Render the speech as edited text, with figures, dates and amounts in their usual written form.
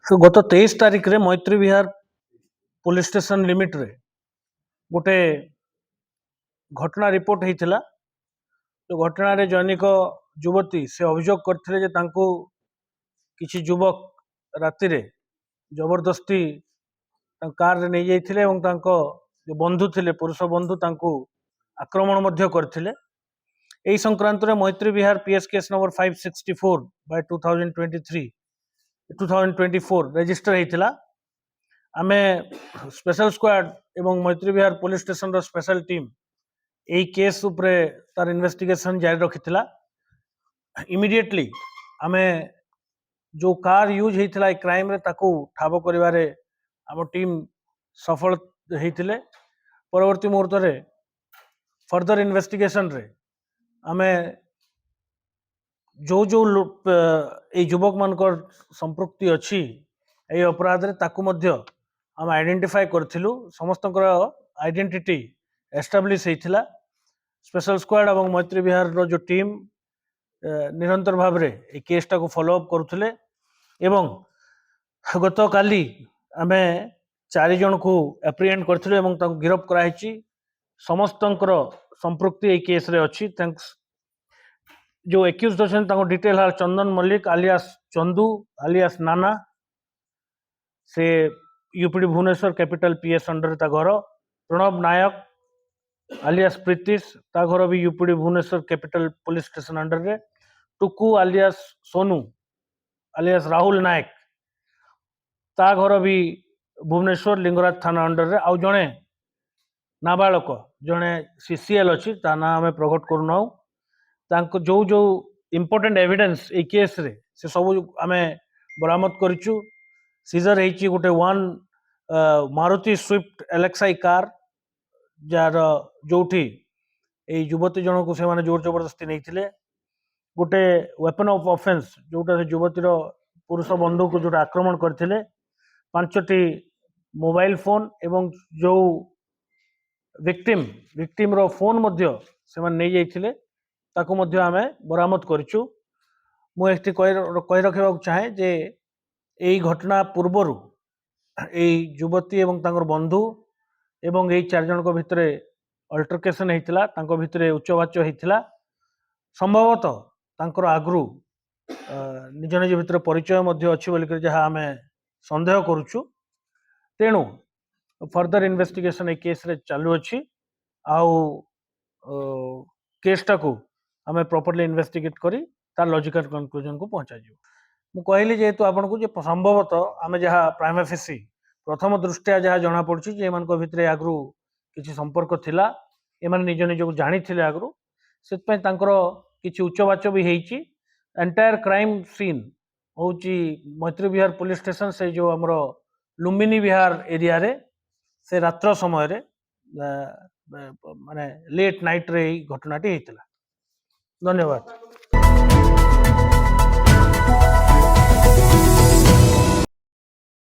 गत 23 तारिख रे Maitri Vihar police station limit रे गोटे घटना रिपोर्ट होता। तो घटना रे जनिक युवती से अभियोग करथिले किछि युवक राति रे जबरदस्ती कार रे नहीं जाइथिले एवं तांको जो बंधु थिले पुरुष बंधु तांको आक्रमण मध्य करथिले। एही संक्रांत रे Maitri Vihar PS case number 564 by 2024 register होता। आमे स्पेशल स्क्वाड एवं मैत्री विहार पुलिस स्टेशन रो स्पेशल टीम यही केस उपरे तार इन्वेस्टिगेशन जारी रखिथिला। इमिडिएटली आमे जो कार यूज होता क्राइम रे ताकू ठाब करिवारे आम टीम सफल होते। परवर्ती मुहूर्त रे फर्दर इन्वेस्टिगेशन रे आमे जो जो युवक मानकर संपृक्ति अच्छी ये अपराध रे ताकू मध्य आम आइडेंटिफाई करथिलु। समस्त आइडेंटिटी एस्टाब्लिश होता। स्पेशल स्क्वाड और मैत्री विहार रो जो टीम निरंतर भाव रे ए केसटा को फॉलो अप करुथिले एवं गत काली आमे 4 जन को एप्रिहेंड करथिलु एवं तांको गिरफ्त कराइछि। समस्तंकर संपृक्ति ए केस रे अछि। थैंक्स जो एक्यूज्ड अछन तांको डिटेल है चंदन मल्लिक आलियास चंदू आलियास नाना से UPD Bhubaneswar capital PS under ता घर। प्रणव नायक आलियास प्रीतिश ता घर भी UPD Bhubaneswar capital police station under रे। टुकू आलियास सोनू आलियास राहुल नायक ता घर भी भुवनेश्वर लिंगराज थाना अंडर रे। आउ जणे नाबालक जणे सीसीएल अच्छी ता ना आम प्रकट करूना। तांको जो जो इम्पोर्टेंट एविडेंस ए केस रे से सब आमे बरामद करिछु। सीजर हेची गोटे one Maruti Swift LXi car जार जोठी ए युवती जन को से माने जोर जबरदस्ती नहीं थिले। गोटे वेपन ऑफ ऑफेंस जोटा से युवतीर पुरुष बंधु को जोटा आक्रमण करथिले। 5टी मोबाइल फोन एवं जो विक्टिम रो फोन मध्य से माने नहीं जाइथिले ताको मध्य आमे बरामद करिछु। मु एठी कहि रखिबा चाहे जे एई घटना पूर्वरु एई युवती एवं तांकर बंधु एवं एई 4 जन को भितरे अल्टरकेशन हेतिला। तांको भितरे उच्चवाच्य हेतिला। संभवतः तांकर आगु निज निज भितर परिचय मध्य अच्छी बोलिक जहाँ आम संदेह करुचु। तेणु फर्दर इन्वेस्टिगेशन ए केस रे चालू अच्छी। आउ केसटा को आम प्रॉपर्ली इन्वेस्टिगेट करी तार लॉजिकल कंक्लूजन को पहुंचा जीव। मु कहली जेहेतु आपन को जे संभवतः आम जहाँ प्राइमा फेसी प्रथम दृष्टिया जहाँ जना पड़ुछि जे एमान को भितरे आगु किछि संपर्क थिला। एमान निज निज को जानी थिले आगु से किछि उच्चवाच्य भी हेइछि। एंटायर क्राइम सीन होची मैत्री विहार पुलिस स्टेशन से जो हमर लुम्बिनी विहार एरिया रे से रात्र समय रे माने लेट नाइट रे घटनाटी हेतिला। धन्यवाद।